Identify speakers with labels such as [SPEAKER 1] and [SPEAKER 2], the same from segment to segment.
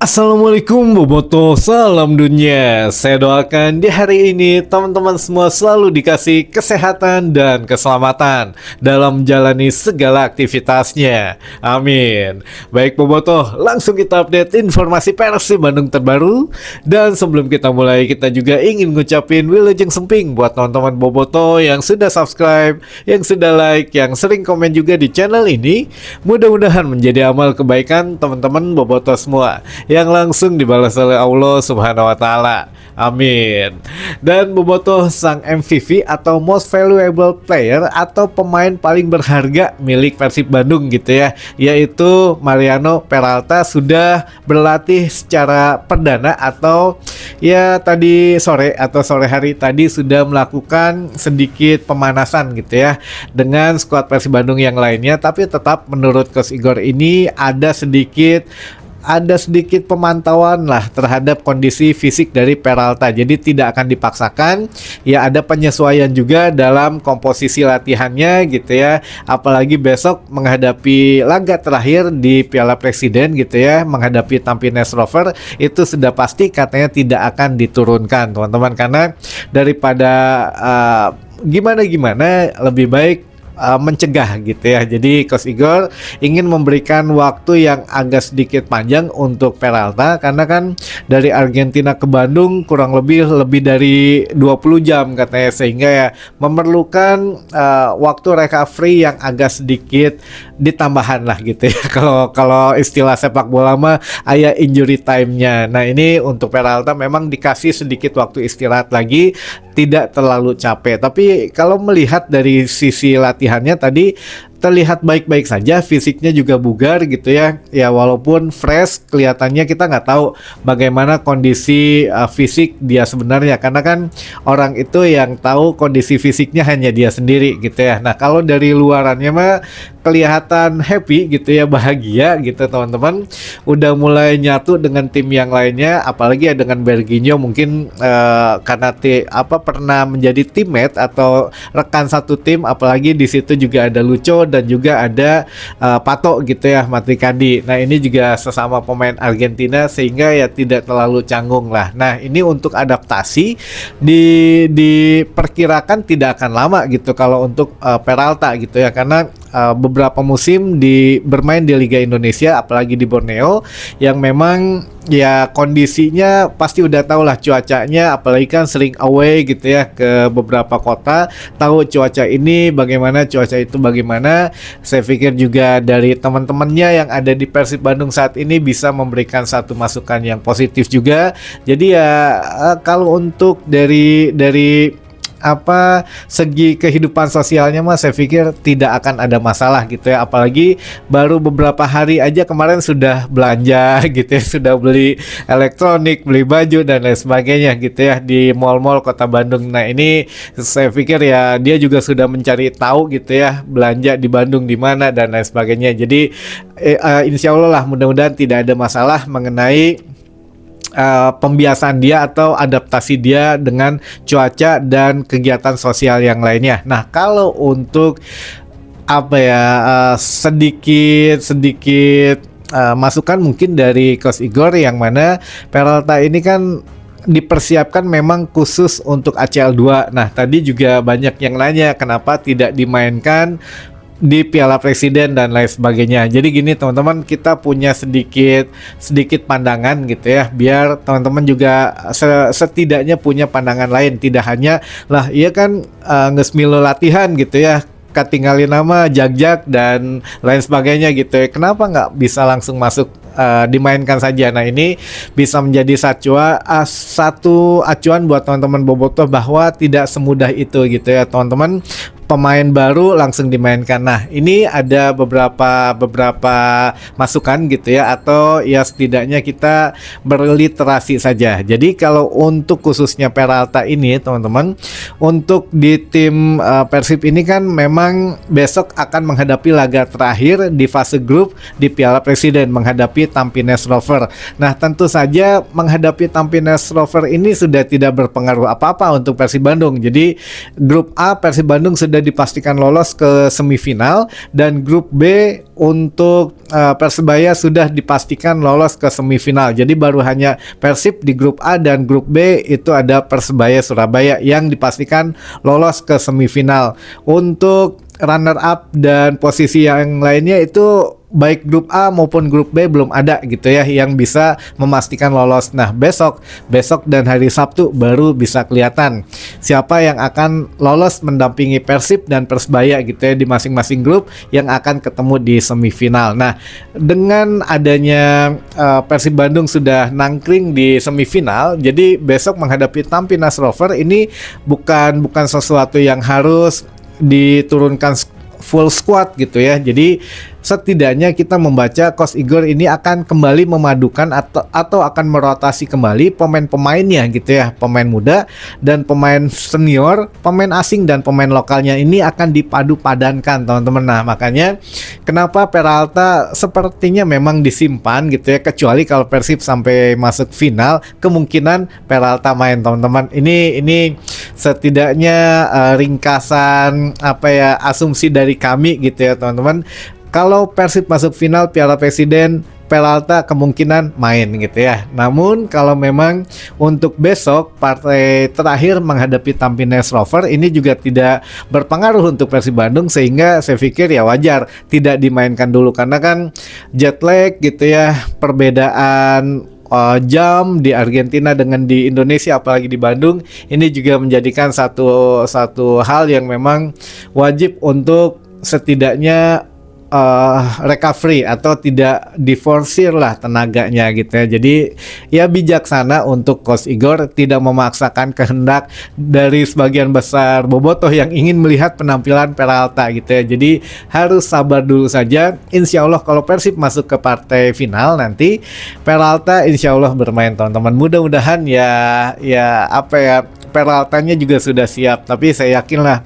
[SPEAKER 1] Assalamualaikum Boboto, salam dunia. Saya doakan di hari ini teman-teman semua selalu dikasih kesehatan dan keselamatan dalam menjalani segala aktivitasnya. Amin. Baik Boboto, langsung kita update informasi Persib Bandung terbaru. Dan sebelum kita mulai, kita juga ingin ngucapin wilujeng semping buat teman-teman Boboto yang sudah subscribe, yang sudah like, yang sering komen juga di channel ini. Mudah-mudahan menjadi amal kebaikan teman-teman Boboto semua yang langsung dibalas oleh Allah Subhanahu wa taala. Amin. Dan Boboto, sang MVP atau Most Valuable Player atau pemain paling berharga milik Persib Bandung gitu ya, yaitu Mariano Peralta sudah berlatih secara perdana atau ya tadi sore atau sore hari tadi sudah melakukan sedikit pemanasan gitu ya dengan skuad Persib Bandung yang lainnya, tapi tetap menurut Coach Igor ini ada sedikit pemantauan lah terhadap kondisi fisik dari Peralta. Jadi tidak akan dipaksakan, ya ada penyesuaian juga dalam komposisi latihannya gitu ya. Apalagi besok menghadapi laga terakhir di Piala Presiden gitu ya, menghadapi Tampines Rover, itu sudah pasti katanya tidak akan diturunkan teman-teman, karena daripada gimana-gimana lebih baik mencegah gitu ya. Jadi Coach Igor ingin memberikan waktu yang agak sedikit panjang untuk Peralta, karena kan dari Argentina ke Bandung kurang lebih dari 20 jam katanya, sehingga ya memerlukan waktu recovery yang agak sedikit ditambahan lah gitu ya. Kalau istilah sepak bola mah aya injury time-nya. Nah, ini untuk Peralta memang dikasih sedikit waktu istirahat lagi, tidak terlalu capek. Tapi kalau melihat dari sisi latihannya tadi terlihat baik-baik saja, fisiknya juga bugar gitu ya. Ya walaupun fresh, kelihatannya kita nggak tahu bagaimana kondisi fisik dia sebenarnya, karena kan orang itu yang tahu kondisi fisiknya hanya dia sendiri gitu ya. Nah, kalau dari luarannya mah kelihatan happy gitu ya, bahagia gitu teman-teman. Udah mulai nyatu dengan tim yang lainnya, apalagi ya dengan Berginho mungkin karena pernah menjadi teammate atau rekan satu tim, apalagi di situ juga ada Lucho dan juga ada Pato gitu ya, Matrikadi. Nah, ini juga sesama pemain Argentina, sehingga ya tidak terlalu canggung lah. Nah, ini untuk adaptasi diperkirakan tidak akan lama gitu kalau untuk Peralta gitu ya, karena beberapa musim bermain di Liga Indonesia, apalagi di Borneo, yang memang ya kondisinya pasti udah tahu lah cuacanya, apalagi kan sering away gitu ya ke beberapa kota, tahu cuaca ini bagaimana, cuaca itu bagaimana. Saya pikir juga dari teman-temannya yang ada di Persib Bandung saat ini bisa memberikan satu masukan yang positif juga. Jadi ya kalau untuk dari segi kehidupan sosialnya mah saya pikir tidak akan ada masalah gitu ya, apalagi baru beberapa hari aja kemarin sudah belanja gitu ya, sudah beli elektronik, beli baju dan lain sebagainya gitu ya di mall-mall Kota Bandung. Nah, ini saya pikir ya dia juga sudah mencari tahu gitu ya belanja di Bandung di mana dan lain sebagainya. Jadi insya Allah lah, mudah-mudahan tidak ada masalah mengenai pembiasaan dia atau adaptasi dia dengan cuaca dan kegiatan sosial yang lainnya. Nah, kalau untuk sedikit masukan mungkin dari Coach Igor, yang mana Peralta ini kan dipersiapkan memang khusus untuk ACL 2. Nah, tadi juga banyak yang nanya kenapa tidak dimainkan di Piala Presiden dan lain sebagainya. Jadi gini teman-teman, kita punya sedikit pandangan gitu ya, biar teman-teman juga setidaknya punya pandangan lain, tidak hanya lah iya kan ngesmilo latihan gitu ya, ketinggalin nama jag-jag dan lain sebagainya gitu ya. Kenapa nggak bisa langsung masuk dimainkan saja? Nah, ini bisa menjadi satu acuan buat teman-teman Bobotoh bahwa tidak semudah itu gitu ya teman-teman. Pemain baru langsung dimainkan. Nah, ini ada beberapa masukan gitu ya, atau ya setidaknya kita berliterasi saja. Jadi kalau untuk khususnya Peralta ini teman-teman, untuk di tim Persib ini kan memang besok akan menghadapi laga terakhir di fase grup di Piala Presiden, menghadapi Tampines Rover. Nah, tentu saja menghadapi Tampines Rover ini sudah tidak berpengaruh apa-apa untuk Persib Bandung. Jadi grup A Persib Bandung sudah sudah dipastikan lolos ke semifinal, dan grup B untuk Persebaya sudah dipastikan lolos ke semifinal. Jadi baru hanya Persib di grup A, dan grup B itu ada Persebaya Surabaya yang dipastikan lolos ke semifinal. Untuk runner up dan posisi yang lainnya itu baik grup A maupun grup B belum ada gitu ya yang bisa memastikan lolos. Nah, besok dan hari Sabtu baru bisa kelihatan siapa yang akan lolos mendampingi Persib dan Persebaya gitu ya di masing-masing grup yang akan ketemu di semifinal. Nah, dengan adanya Persib Bandung sudah nangkring di semifinal, jadi besok menghadapi Tampines Rover ini bukan sesuatu yang harus diturunkan full squad gitu ya. Jadi setidaknya kita membaca Coach Igor ini akan kembali memadukan atau akan merotasi kembali pemain-pemainnya gitu ya. Pemain muda dan pemain senior, pemain asing dan pemain lokalnya ini akan dipadu padankan teman-teman. Nah, makanya kenapa Peralta sepertinya memang disimpan gitu ya, kecuali kalau Persib sampai masuk final kemungkinan Peralta main teman-teman. Ini setidaknya ringkasan asumsi dari kami gitu ya teman-teman. Kalau Persib masuk final Piala Presiden, Peralta kemungkinan main gitu ya. Namun kalau memang untuk besok partai terakhir menghadapi Tampines Rover ini juga tidak berpengaruh untuk Persib Bandung, sehingga saya pikir ya wajar tidak dimainkan dulu karena kan jet lag gitu ya, perbedaan jam di Argentina dengan di Indonesia apalagi di Bandung, ini juga menjadikan satu hal yang memang wajib untuk setidaknya recovery atau tidak diforsir lah tenaganya gitu ya. Jadi ya bijaksana untuk Coach Igor tidak memaksakan kehendak dari sebagian besar bobotoh yang ingin melihat penampilan Peralta gitu ya. Jadi harus sabar dulu saja. Insya Allah kalau Persib masuk ke partai final nanti Peralta insya Allah bermain teman-teman. Mudah-mudahan Peraltanya juga sudah siap. Tapi saya yakin lah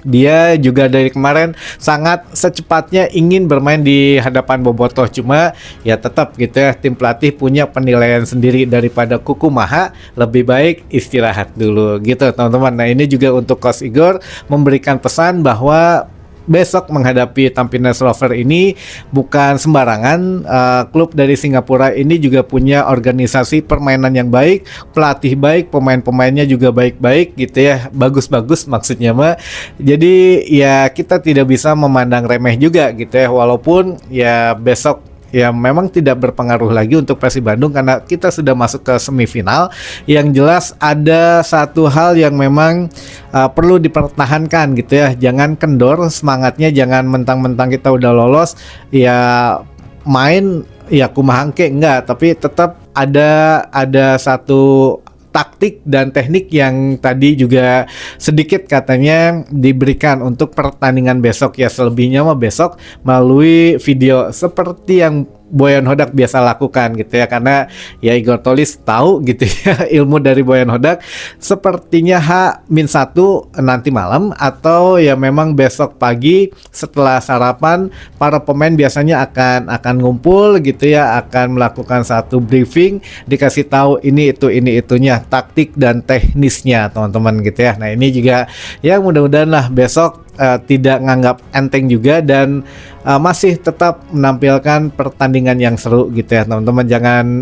[SPEAKER 1] dia juga dari kemarin sangat secepatnya ingin bermain di hadapan bobotoh, cuma ya tetap gitu ya, tim pelatih punya penilaian sendiri, daripada kuku maha lebih baik istirahat dulu gitu teman-teman. Nah, ini juga untuk Coach Igor memberikan pesan bahwa besok menghadapi Tampines Rover ini bukan sembarangan. Klub dari Singapura ini juga punya organisasi permainan yang baik, pelatih baik, pemain-pemainnya juga baik-baik gitu ya, bagus-bagus maksudnya mah. Jadi ya kita tidak bisa memandang remeh juga gitu ya, walaupun ya besok ya memang tidak berpengaruh lagi untuk Persib Bandung karena kita sudah masuk ke semifinal. Yang jelas ada satu hal yang memang perlu dipertahankan gitu ya, jangan kendor semangatnya, jangan mentang-mentang kita udah lolos ya main ya kumahangke enggak, tapi tetap ada satu taktik dan teknik yang tadi juga sedikit katanya diberikan untuk pertandingan besok ya. Selebihnya mah besok melalui video seperti yang Boyan Hodak biasa lakukan gitu ya, karena ya Igor Tolis tahu gitu ya ilmu dari Boyan Hodak. Sepertinya H-1 nanti malam atau ya memang besok pagi setelah sarapan para pemain biasanya akan ngumpul gitu ya, akan melakukan satu briefing, dikasih tahu ini itunya, taktik dan teknisnya teman-teman gitu ya. Nah, ini juga ya mudah-mudahan lah besok tidak nganggap enteng juga dan masih tetap menampilkan pertandingan yang seru gitu ya teman-teman.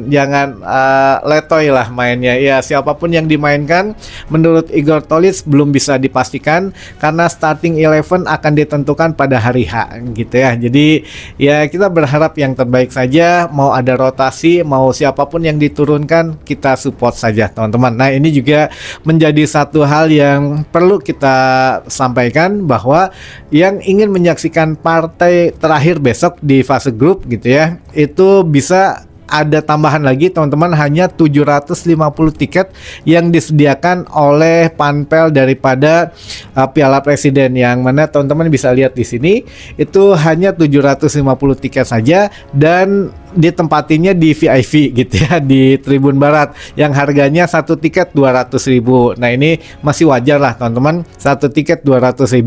[SPEAKER 1] Jangan letoy lah mainnya ya. Siapapun yang dimainkan menurut Igor Tolis belum bisa dipastikan karena starting 11 akan ditentukan pada hari H gitu ya. Jadi ya kita berharap yang terbaik saja, mau ada rotasi, mau siapapun yang diturunkan kita support saja teman-teman. Nah, ini juga menjadi satu hal yang perlu kita sampaikan bahwa yang ingin menyaksikan partai terakhir besok di fase grup gitu ya, itu bisa ada tambahan lagi teman-teman, hanya 750 tiket yang disediakan oleh panpel daripada Piala Presiden, yang mana teman-teman bisa lihat di sini itu hanya 750 tiket saja dan ditempatinya di VIP gitu ya, di Tribun Barat yang harganya satu tiket 200.000. Nah, ini masih wajar lah teman-teman, satu tiket 200.000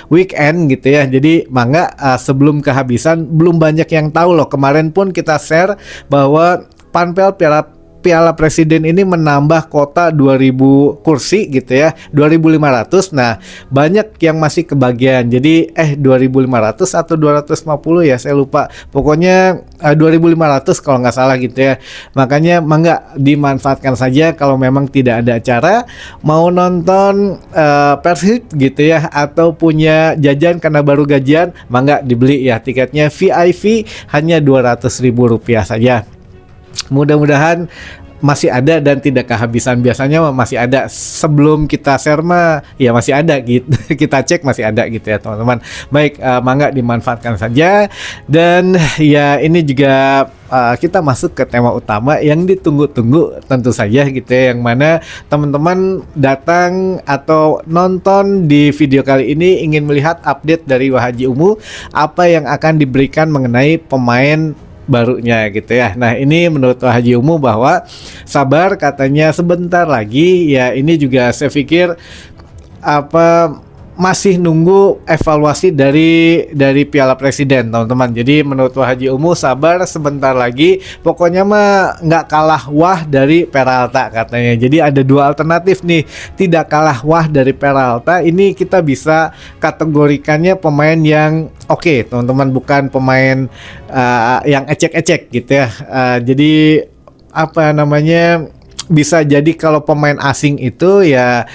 [SPEAKER 1] weekend gitu ya. Jadi mangga sebelum kehabisan, belum banyak yang tahu loh. Kemarin pun kita share bahwa panpel Piala Piala Presiden ini menambah kota 2000 kursi gitu ya, 2500. Nah, banyak yang masih kebagian. Jadi 2500 atau 250 ya, saya lupa. Pokoknya 2500 kalau nggak salah gitu ya. Makanya mangga dimanfaatkan saja kalau memang tidak ada acara, mau nonton Persib gitu ya, atau punya jajan karena baru gajian, mangga dibeli ya tiketnya. VIP hanya Rp200.000 saja. Mudah-mudahan masih ada dan tidak kehabisan. Biasanya masih ada, sebelum kita share mah ya masih ada gitu. Kita cek masih ada gitu ya teman-teman. Baik, mangga dimanfaatkan saja. Dan ya ini juga kita masuk ke tema utama yang ditunggu-tunggu tentu saja gitu ya, yang mana teman-teman datang atau nonton di video kali ini ingin melihat update dari Wahaji Umu, apa yang akan diberikan mengenai pemain barunya gitu ya. Nah, ini menurut Haji Umu bahwa sabar, katanya sebentar lagi ya. Ini juga saya pikir masih nunggu evaluasi dari Piala Presiden teman-teman. Jadi menurut Haji Umu sabar sebentar lagi, pokoknya mah nggak kalah wah dari Peralta katanya. Jadi ada dua alternatif nih, tidak kalah wah dari Peralta. Ini kita bisa kategorikannya pemain yang oke, teman-teman, bukan pemain yang ecek-ecek gitu ya. Jadi apa namanya, bisa jadi kalau pemain asing itu ya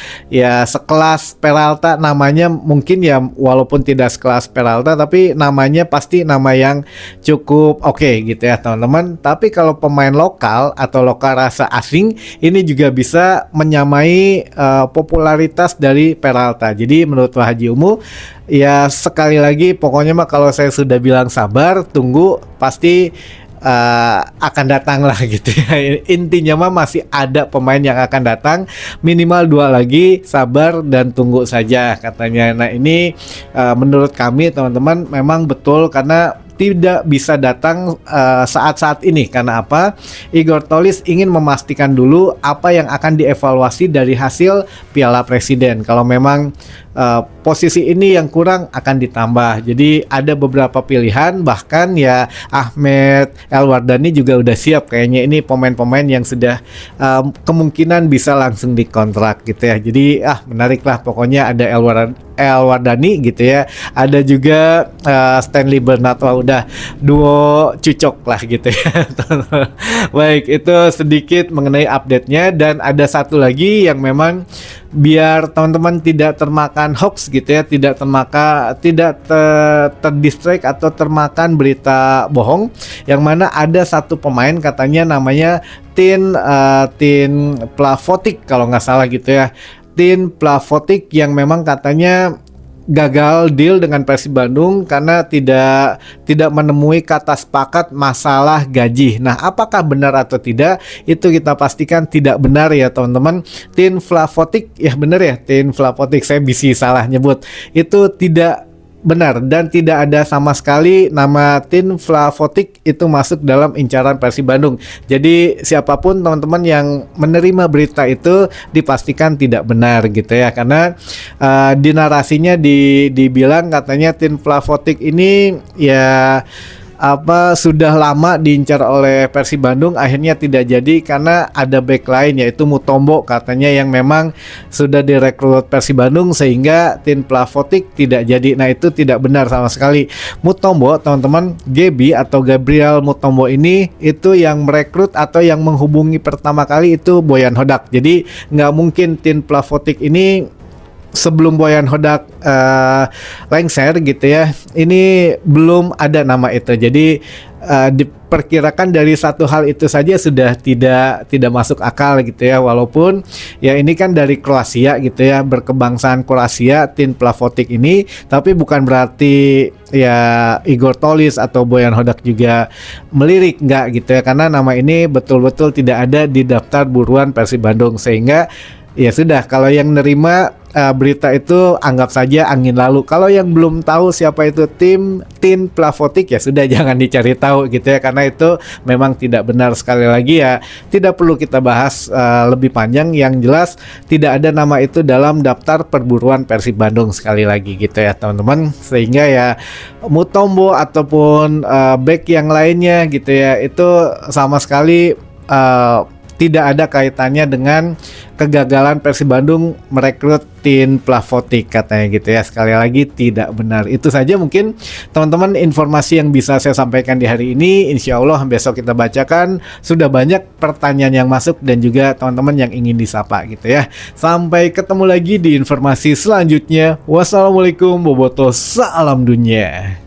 [SPEAKER 1] sekelas Peralta, namanya mungkin ya walaupun tidak sekelas Peralta tapi namanya pasti nama yang cukup oke gitu ya teman-teman. Tapi kalau pemain lokal atau lokal rasa asing ini juga bisa menyamai popularitas dari Peralta. Jadi menurut Haji Umu ya sekali lagi, pokoknya mah kalau saya sudah bilang sabar, tunggu, pasti akan datang lah gitu ya. Intinya mah masih ada pemain yang akan datang, minimal 2 lagi, sabar dan tunggu saja katanya. Nah, ini menurut kami teman-teman memang betul, karena tidak bisa datang saat-saat ini. Karena apa? Igor Tolis ingin memastikan dulu apa yang akan dievaluasi dari hasil Piala Presiden. Kalau memang posisi ini yang kurang, akan ditambah. Jadi ada beberapa pilihan, bahkan ya Ahmed Elwardani juga udah siap kayaknya. Ini pemain-pemain yang sudah kemungkinan bisa langsung dikontrak gitu ya. Jadi menarik lah pokoknya. Ada Elwardani gitu ya. Ada juga Stanley Bernard. Wah, udah duo cucok lah gitu ya. Baik, itu sedikit mengenai update-nya. Dan ada satu lagi yang memang biar teman-teman tidak termakan hoax gitu ya, tidak terdistract atau termakan berita bohong, yang mana ada satu pemain katanya namanya Tin Plavotic kalau nggak salah gitu ya. Tin Plavotic yang memang katanya gagal deal dengan Persib Bandung karena tidak menemui kata sepakat masalah gaji. Nah, apakah benar atau tidak? Itu kita pastikan tidak benar ya teman-teman. Tin Plavotic, ya benar ya, Tin Plavotic, saya bisa salah nyebut. Itu tidak benar dan tidak ada sama sekali nama Tin Plavotic itu masuk dalam incaran Persib Bandung. Jadi siapapun teman-teman yang menerima berita itu dipastikan tidak benar gitu ya, karena di narasinya dibilang katanya Tin Plavotic ini ya sudah lama diincar oleh Persib Bandung, akhirnya tidak jadi karena ada back lain yaitu Mutombo katanya yang memang sudah direkrut Persib Bandung, sehingga Tin Plavotic tidak jadi. Nah, itu tidak benar sama sekali. Mutombo teman-teman, Gabriel Mutombo ini itu yang merekrut atau yang menghubungi pertama kali itu Boyan Hodak. Jadi nggak mungkin Tin Plavotic ini sebelum Boyan Hodak lengser gitu ya, ini belum ada nama itu. Jadi diperkirakan dari satu hal itu saja sudah tidak masuk akal gitu ya. Walaupun ya ini kan dari Kroasia gitu ya, berkebangsaan Kroasia Tin Plavotic ini, tapi bukan berarti ya Igor Tolis atau Boyan Hodak juga melirik, enggak gitu ya, karena nama ini betul-betul tidak ada di daftar buruan Persib Bandung. Sehingga ya sudah, kalau yang nerima berita itu anggap saja angin lalu. Kalau yang belum tahu siapa itu Tin Plavotic, ya sudah jangan dicari tahu gitu ya, karena itu memang tidak benar. Sekali lagi ya, tidak perlu kita bahas lebih panjang. Yang jelas tidak ada nama itu dalam daftar perburuan Persib Bandung, sekali lagi gitu ya teman-teman. Sehingga ya Mutombo ataupun back yang lainnya gitu ya, itu sama sekali tidak ada kaitannya dengan kegagalan Persib Bandung merekrut Tien Plavotic katanya gitu ya. Sekali lagi tidak benar. Itu saja mungkin teman-teman informasi yang bisa saya sampaikan di hari ini. Insya Allah besok kita bacakan. Sudah banyak pertanyaan yang masuk dan juga teman-teman yang ingin disapa gitu ya. Sampai ketemu lagi di informasi selanjutnya. Wassalamualaikum bobotoh, salam dunia.